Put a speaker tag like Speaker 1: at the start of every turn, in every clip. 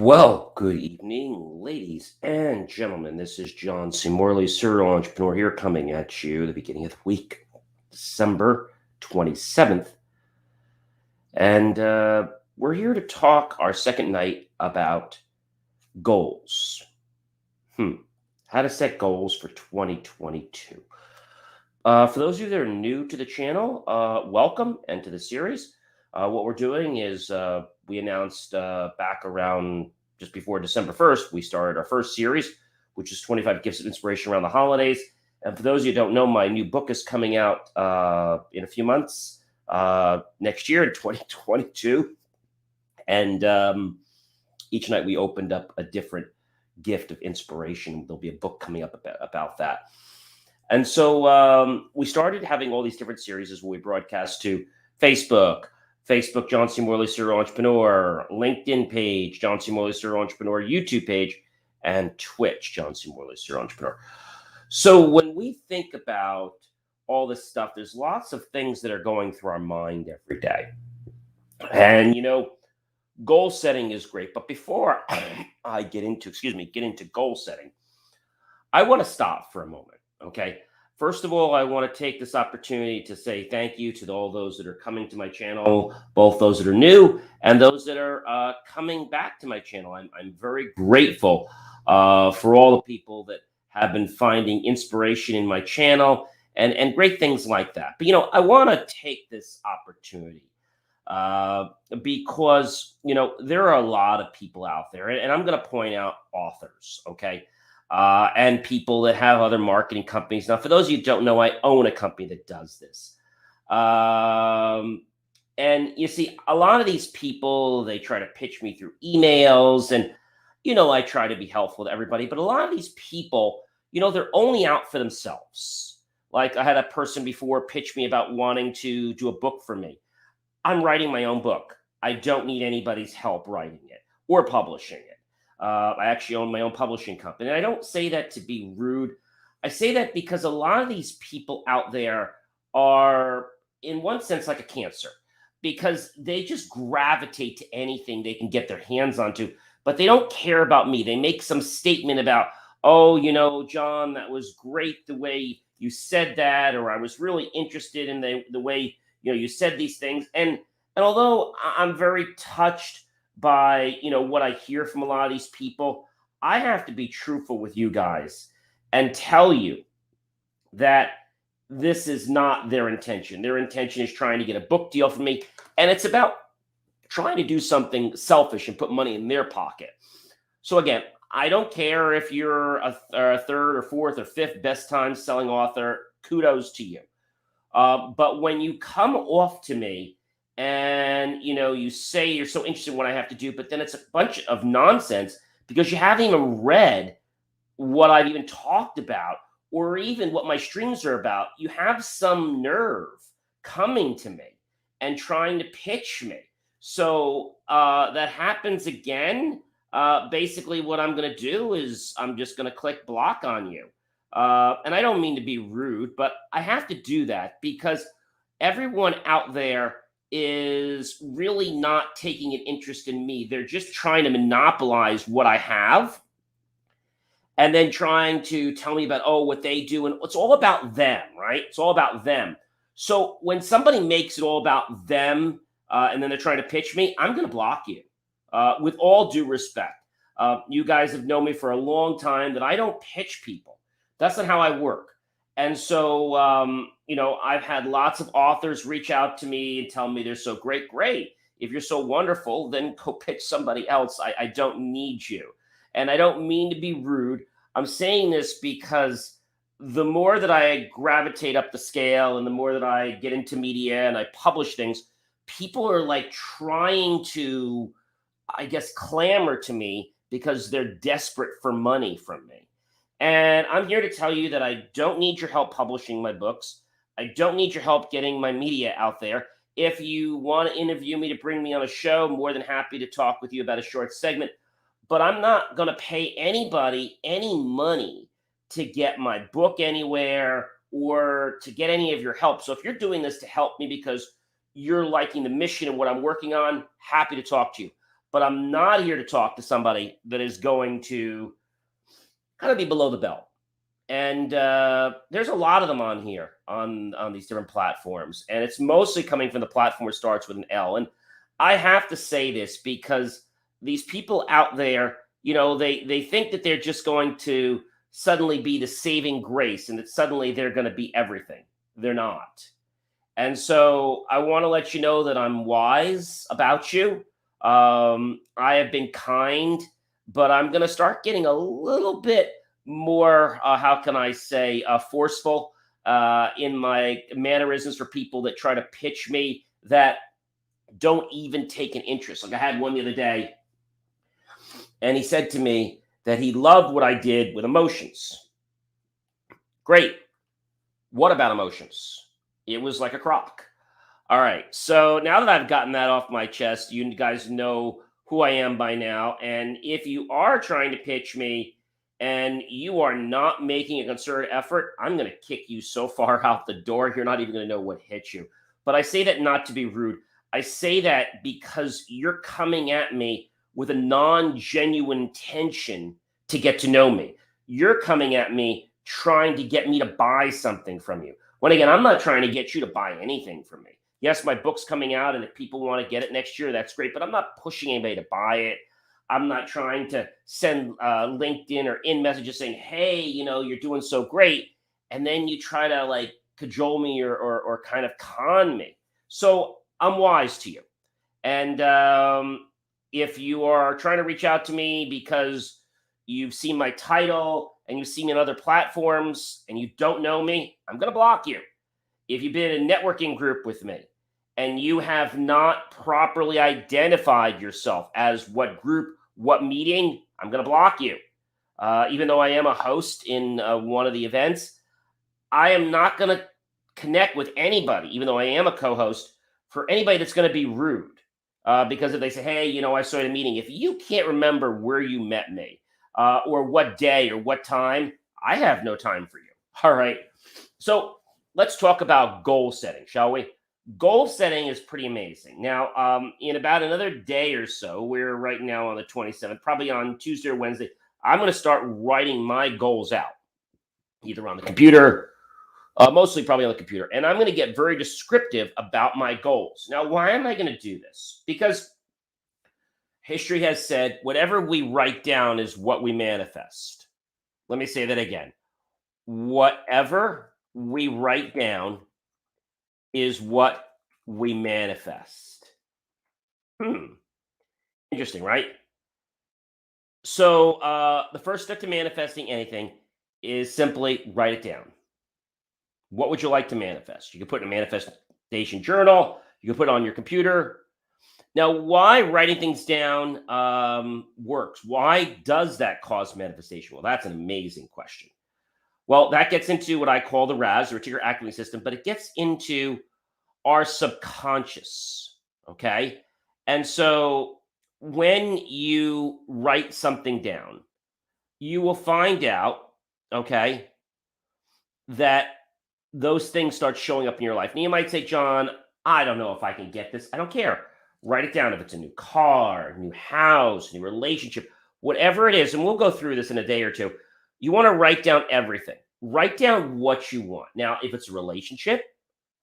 Speaker 1: Well, good evening, ladies and gentlemen. This is John C. Morley, serial entrepreneur here, coming at you the beginning of the week, December 27th. And we're here to talk our second night about goals. How to set goals for 2022. For those of you that are new to the channel, welcome and to the series. What we're doing is we announced back around just before December 1st, we started our first series, which is 25 Gifts of Inspiration around the holidays. And for those of you who don't know, my new book is coming out in a few months, next year in 2022. And each night we opened up a different gift of inspiration. There'll be a book coming up about that. And so we started having all these different series where we broadcast to Facebook, John C. Morley, serial entrepreneur, LinkedIn page, John C. Morley, serial entrepreneur, YouTube page, and Twitch, John C. Morley, serial entrepreneur. So when we think about all this stuff, there's lots of things that are going through our mind every day. And, goal setting is great. But before I get into goal setting, I want to stop for a moment. Okay. First of all, I want to take this opportunity to say thank you to all those that are coming to my channel, both those that are new and those that are coming back to my channel. I'm very grateful for all the people that have been finding inspiration in my channel and great things like that. But, I want to take this opportunity because, there are a lot of people out there, and I'm going to point out authors, okay? And people that have other marketing companies. Now, for those of you who don't know, I own a company that does this. And you see, a lot of these people, they try to pitch me through emails, and, I try to be helpful to everybody. But a lot of these people, they're only out for themselves. Like I had a person before pitch me about wanting to do a book for me. I'm writing my own book. I don't need anybody's help writing it or publishing it. I actually own my own publishing company. And I don't say that to be rude. I say that because a lot of these people out there are, in one sense, like a cancer, because they just gravitate to anything they can get their hands onto, but they don't care about me. They make some statement about, oh, John, that was great the way you said that, or I was really interested in the way, you said these things. And although I'm very touched by what I hear from a lot of these people, I have to be truthful with you guys and tell you that this is not their intention. Their intention is trying to get a book deal from me, and it's about trying to do something selfish and put money in their pocket. So again, I don't care if you're a third or fourth or fifth best time selling author. Kudos to you. But when you come off to me and, you say you're so interested in what I have to do, but then it's a bunch of nonsense because you haven't even read what I've even talked about or even what my streams are about. You have some nerve coming to me and trying to pitch me. So that happens again. Basically, what I'm going to do is I'm just going to click block on you. And I don't mean to be rude, but I have to do that because everyone out there is really not taking an interest in me. They're just trying to monopolize what I have and then trying to tell me about, what they do. And it's all about them, right? It's all about them. So when somebody makes it all about them and then they're trying to pitch me, I'm going to block you with all due respect. You guys have known me for a long time that I don't pitch people. That's not how I work. And so, I've had lots of authors reach out to me and tell me they're so great. Great. If you're so wonderful, then go pitch somebody else. I don't need you. And I don't mean to be rude. I'm saying this because the more that I gravitate up the scale and the more that I get into media and I publish things, people are like trying to, I guess, clamor to me because they're desperate for money from me. And I'm here to tell you that I don't need your help publishing my books. I don't need your help getting my media out there. If you want to interview me to bring me on a show, I'm more than happy to talk with you about a short segment. But I'm not going to pay anybody any money to get my book anywhere or to get any of your help. So if you're doing this to help me because you're liking the mission and what I'm working on, happy to talk to you. but I'm not here to talk to somebody that is going to kind of be below the belt. And there's a lot of them on here on these different platforms, and it's mostly coming from the platform that starts with an L. And I have to say this because these people out there, they think that they're just going to suddenly be the saving grace, and that suddenly they're going to be everything. They're not. And so I want to let you know that I'm wise about you. I have been kind, but I'm going to start getting a little bit more, how can I say, forceful in my mannerisms for people that try to pitch me that don't even take an interest. Like I had one the other day, and he said to me that he loved what I did with emotions. Great. What about emotions? It was like a crock. All right. So now that I've gotten that off my chest, you guys know who I am by now. And if you are trying to pitch me and you are not making a concerted effort, I'm going to kick you so far out the door, you're not even going to know what hit you. But I say that not to be rude. I say that because you're coming at me with a non-genuine intention to get to know me. You're coming at me trying to get me to buy something from you. When again, I'm not trying to get you to buy anything from me. Yes, my book's coming out, and if people want to get it next year, that's great. But I'm not pushing anybody to buy it. I'm not trying to send LinkedIn or in messages saying, "Hey, you're doing so great," and then you try to like cajole me or kind of con me. So I'm wise to you, and if you are trying to reach out to me because you've seen my title and you've seen me on other platforms and you don't know me, I'm going to block you. If you've been in a networking group with me and you have not properly identified yourself as what group, what meeting, I'm going to block you. Even though I am a host in one of the events, I am not going to connect with anybody, even though I am a co-host, for anybody that's going to be rude. Because if they say, "Hey, I saw a meeting," if you can't remember where you met me or what day or what time, I have no time for you. All right. So let's talk about goal setting, shall we? Goal setting is pretty amazing. Now, in about another day or so, we're right now on the 27th, probably on Tuesday or Wednesday, I'm going to start writing my goals out, either on the computer, mostly probably on the computer. And I'm going to get very descriptive about my goals. Now, why am I going to do this? Because history has said whatever we write down is what we manifest. Let me say that again. Whatever we write down is what we manifest. Interesting, right? So the first step to manifesting anything is simply write it down. What would you like to manifest? You can put it in a manifestation journal. You can put it on your computer. Now, why writing things down works? Why does that cause manifestation? Well, that's an amazing question. Well, that gets into what I call the RAS, the reticular activating system, but it gets into our subconscious. Okay. And so when you write something down, you will find out, okay, that those things start showing up in your life. And you might say, "John, I don't know if I can get this." I don't care. Write it down. If it's a new car, new house, new relationship, whatever it is, and we'll go through this in a day or two. You want to write down everything. Write down what you want. Now, if it's a relationship,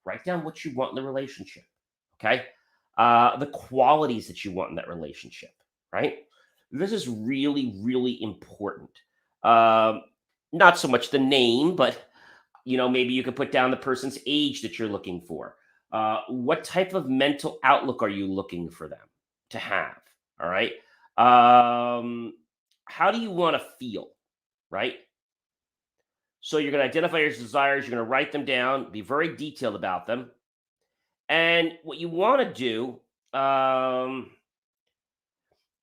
Speaker 1: write down what you want in the relationship. Okay. The qualities that you want in that relationship, right? This is really, really important. Not so much the name, but maybe you could put down the person's age that you're looking for. What type of mental outlook are you looking for them to have? All right. How do you want to feel? Right. So you're going to identify your desires. You're going to write them down. Be very detailed about them. And what you want to do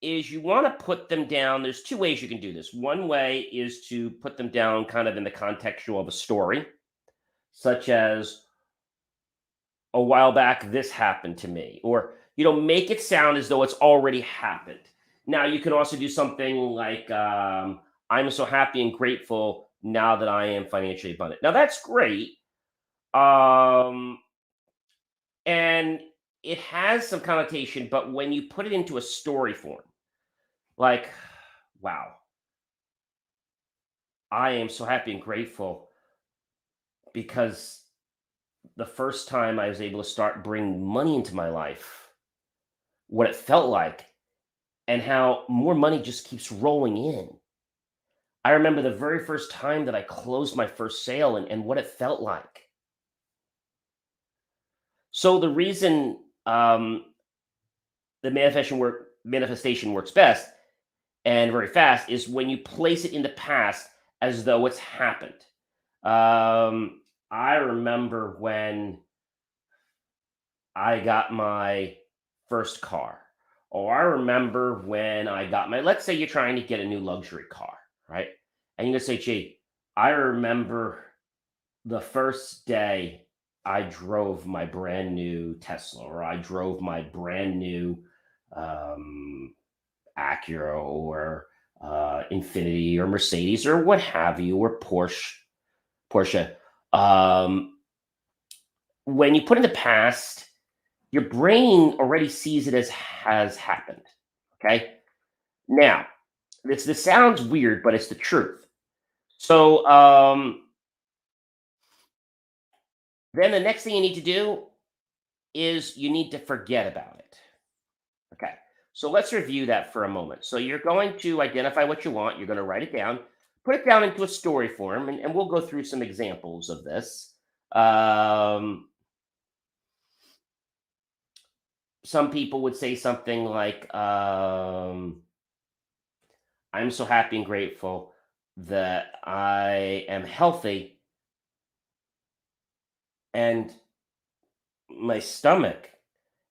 Speaker 1: is you want to put them down. There's two ways you can do this. One way is to put them down kind of in the contextual of a story, such as, "A while back, this happened to me," or, make it sound as though it's already happened. Now, you can also do something like, "I'm so happy and grateful now that I am financially abundant." Now, that's great. And it has some connotation, but when you put it into a story form, like, wow, I am so happy and grateful because the first time I was able to start bringing money into my life, what it felt like, and how more money just keeps rolling in. I remember the very first time that I closed my first sale and what it felt like. So the reason the manifestation works best and very fast is when you place it in the past as though it's happened. I remember when I got my first car, or I remember when I got my, let's say you're trying to get a new luxury car, right? And you're gonna say, gee, I remember the first day I drove my brand new Tesla, or I drove my brand new um, Acura, or Infinity, or Mercedes, or what have you, or Porsche. Porsche. Um, when you put in the past, your brain already sees it as has happened. Okay. Now, this sounds weird, but it's the truth. So then the next thing you need to do is you need to forget about it. Okay. So let's review that for a moment. So you're going to identify what you want. You're going to write it down, put it down into a story form, and we'll go through some examples of this. Um, some people would say something like, I'm so happy and grateful that I am healthy and my stomach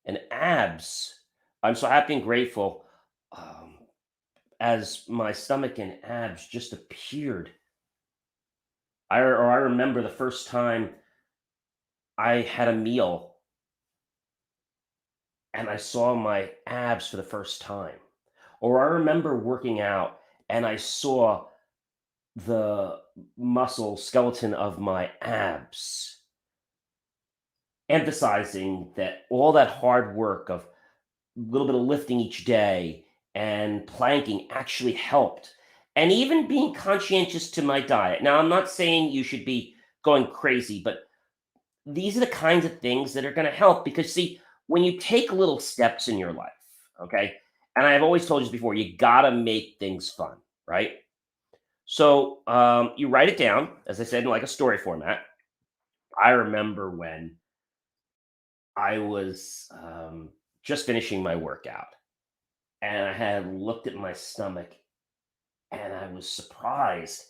Speaker 1: and abs. I'm so happy and grateful um, as my stomach and abs just appeared. I remember the first time I had a meal and I saw my abs for the first time. Or I remember working out and I saw the muscle skeleton of my abs, emphasizing that all that hard work of a little bit of lifting each day and planking actually helped. And even being conscientious to my diet. Now, I'm not saying you should be going crazy, but these are the kinds of things that are going to help because, see, when you take little steps in your life, okay, and I've always told you this before, you got to make things fun, right? So you write it down, as I said, in like a story format. I remember when I was just finishing my workout and I had looked at my stomach and I was surprised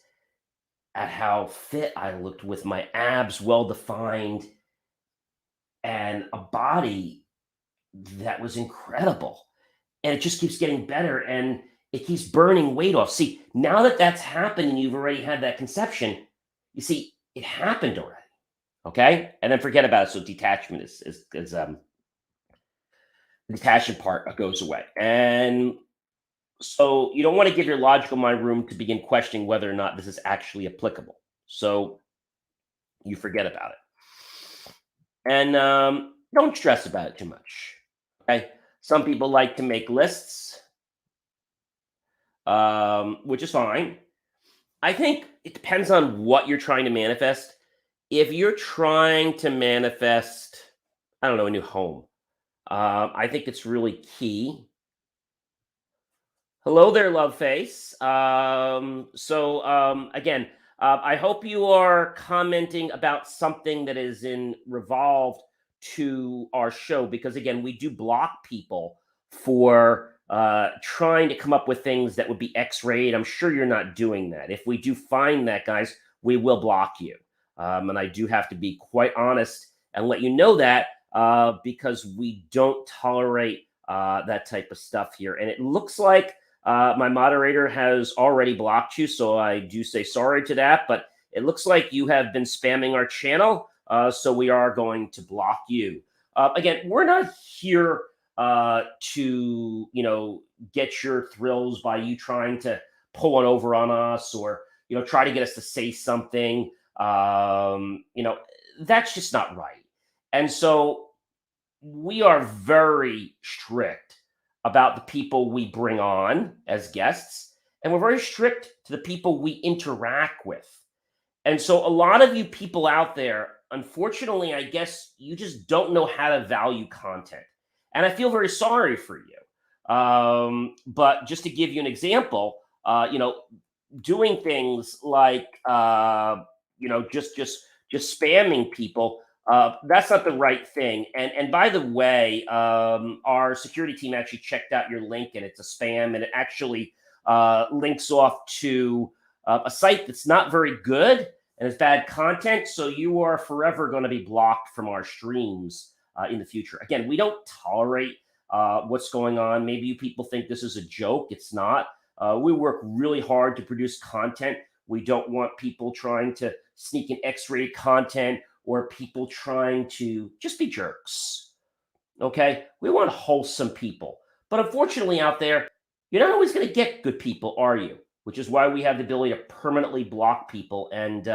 Speaker 1: at how fit I looked with my abs well defined and a body that was incredible. And it just keeps getting better and it keeps burning weight off. See, now that that's happened and you've already had that conception, you see, it happened already. Okay. And then forget about it. So detachment is the detachment part goes away. And so you don't want to give your logical mind room to begin questioning whether or not this is actually applicable. So you forget about it. And don't stress about it too much. Okay. Some people like to make lists, which is fine. I think it depends on what you're trying to manifest. If you're trying to manifest, I don't know, a new home, I think it's really key. Hello there, love face. Again, I hope you are commenting about something that is in revolved to our show because again, we do block people for trying to come up with things that would be X-rayed. I'm sure you're not doing that. If we do find that, guys, we will block you. And I do have to be quite honest and let you know that because we don't tolerate that type of stuff here. And it looks like my moderator has already blocked you, so I do say sorry to that. But it looks like you have been spamming our channel, so we are going to block you. Again, we're not here to get your thrills by you trying to pull one over on us or try to get us to say something. That's just not right. And so we are very strict about the people we bring on as guests, and we're very strict to the people we interact with. And so, a lot of you people out there, unfortunately, I guess you just don't know how to value content. And I feel very sorry for you. But just to give you an example, doing things like just spamming people, that's not the right thing. And by the way, our security team actually checked out your link, and it's a spam, and it actually links off to a site that's not very good and it's bad content. So you are forever going to be blocked from our streams in the future. Again, we don't tolerate what's going on. Maybe you people think this is a joke. It's not. We work really hard to produce content. We don't want people trying to sneak in X-rated content or people trying to just be jerks. Okay? We want wholesome people. But unfortunately, out there, you're not always going to get good people, are you? Which is why we have the ability to permanently block people. And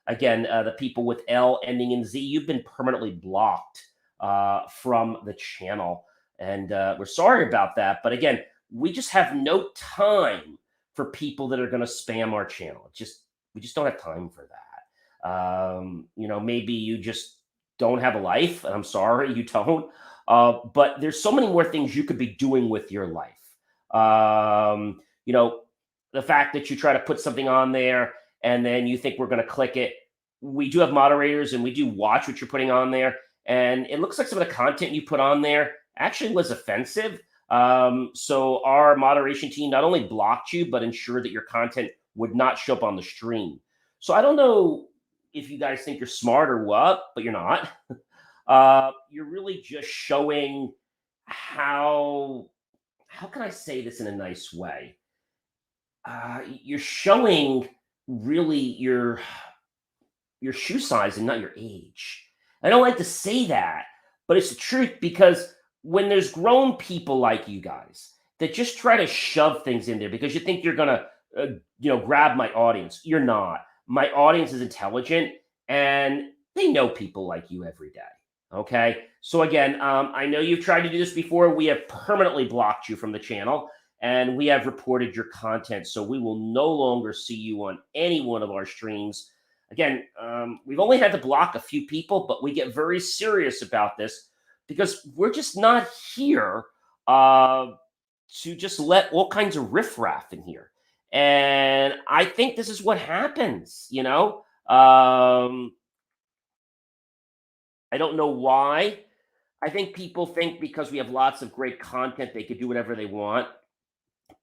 Speaker 1: again, the people with L ending in Z, you've been permanently blocked from the channel. And we're sorry about that. But again, we just have no time for people that are going to spam our channel. We just don't have time for that. Maybe you just don't have a life, and I'm sorry you don't. But there's so many more things you could be doing with your life. The fact that you try to put something on there and then you think we're going to click it. We do have moderators and we do watch what you're putting on there. And it looks like some of the content you put on there actually was offensive. So our moderation team not only blocked you, but ensured that your content would not show up on the stream. So I don't know if you guys think you're smart or what, but you're not. You're really just showing how can I say this in a nice way? You're showing really your shoe size and not your age. I don't like to say that, but it's the truth, because when there's grown people like you guys that just try to shove things in there because you think you're gonna grab my audience, you're not. My audience is intelligent and they know people like you every day. Okay, so again, I know you've tried to do this before. We have permanently blocked you from the channel, and we have reported your content, so we will no longer see you on any one of our streams. Again, we've only had to block a few people, but we get very serious about this because we're just not here to just let all kinds of riffraff in here. And I think this is what happens, I don't know why. I think people think because we have lots of great content, they could do whatever they want.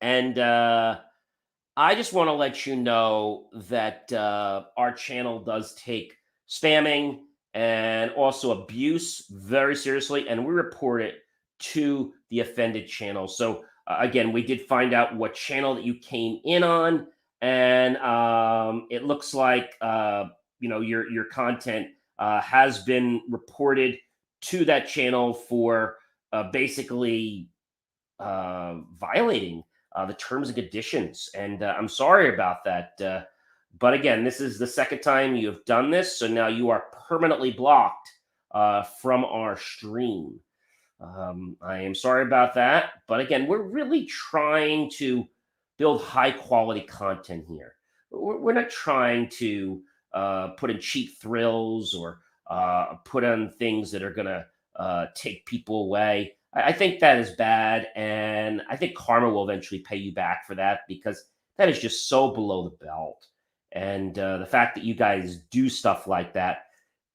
Speaker 1: And I just want to let you know that our channel does take spamming and also abuse very seriously, and we report it to the offended channel. So again, we did find out what channel that you came in on, and it looks like your content has been reported to that channel for basically violating the terms and conditions. And I'm sorry about that. But again, this is the second time you have done this. So now you are permanently blocked from our stream. I am sorry about that. But again, we're really trying to build high quality content here. We're not trying to put in cheap thrills or put on things that are going to take people away. I think that is bad, and I think karma will eventually pay you back for that, because that is just so below the belt. And the fact that you guys do stuff like that,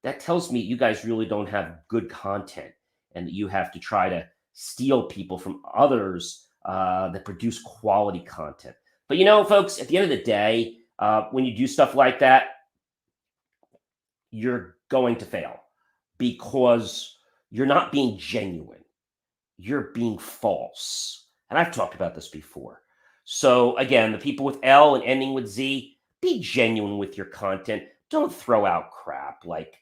Speaker 1: that tells me you guys really don't have good content, and that you have to try to steal people from others that produce quality content. But folks, at the end of the day, when you do stuff like that, you're going to fail because you're not being genuine. You're being false. And I've talked about this before. So again, the people with L and ending with Z, be genuine with your content. Don't throw out crap like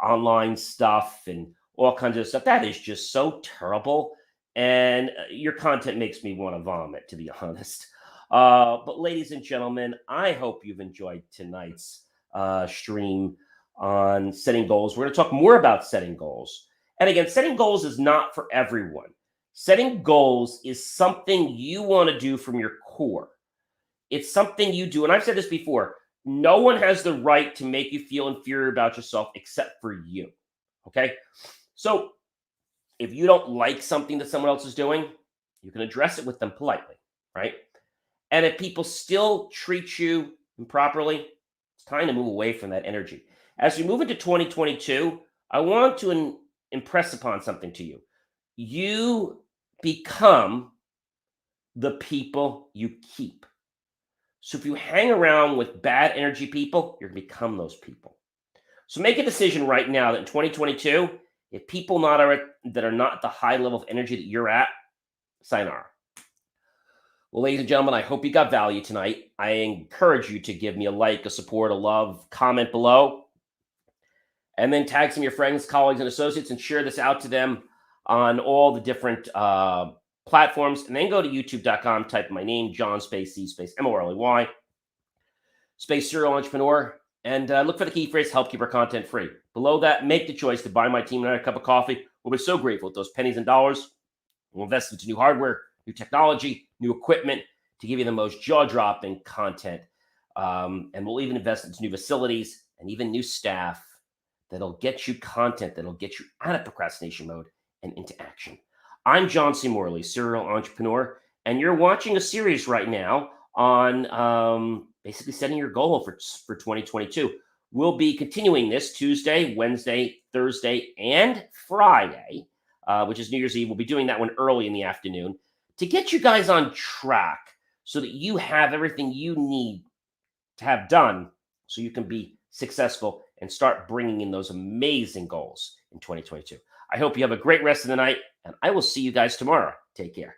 Speaker 1: online stuff and all kinds of stuff. That is just so terrible. And your content makes me want to vomit, to be honest. But ladies and gentlemen, I hope you've enjoyed tonight's stream on setting goals. We're going to talk more about setting goals. And again, setting goals is not for everyone. Setting goals is something you want to do from your core. It's something you do. And I've said this before, no one has the right to make you feel inferior about yourself except for you. Okay. So if you don't like something that someone else is doing, you can address it with them politely, right? And if people still treat you improperly, it's time to move away from that energy. As we move into 2022, I want to impress upon something to you. You become the people you keep. So if you hang around with bad energy people, you're going to become those people. So make a decision right now that in 2022, if people that are not at the high level of energy that you're at, sayonara. Well, ladies and gentlemen, I hope you got value tonight. I encourage you to give me a like, a support, a love, comment below, and then tag some of your friends, colleagues, and associates and share this out to them on all the different platforms. And then go to youtube.com, type my name, John space C space Morley space serial entrepreneur, and look for the key phrase, help keep our content free. Below that, make the choice to buy my team and I a cup of coffee. We'll be so grateful with those pennies and dollars. We'll invest into new hardware, new technology, new equipment to give you the most jaw-dropping content. And we'll even invest into new facilities and even new staff that'll get you content that'll get you out of procrastination mode and into action. I'm John C. Morley, serial entrepreneur, and you're watching a series right now on basically setting your goal for 2022. We'll be continuing this Tuesday, Wednesday, Thursday, and Friday, which is New Year's Eve. We'll be doing that one early in the afternoon to get you guys on track so that you have everything you need to have done so you can be successful and start bringing in those amazing goals in 2022. I hope you have a great rest of the night, and I will see you guys tomorrow. Take care.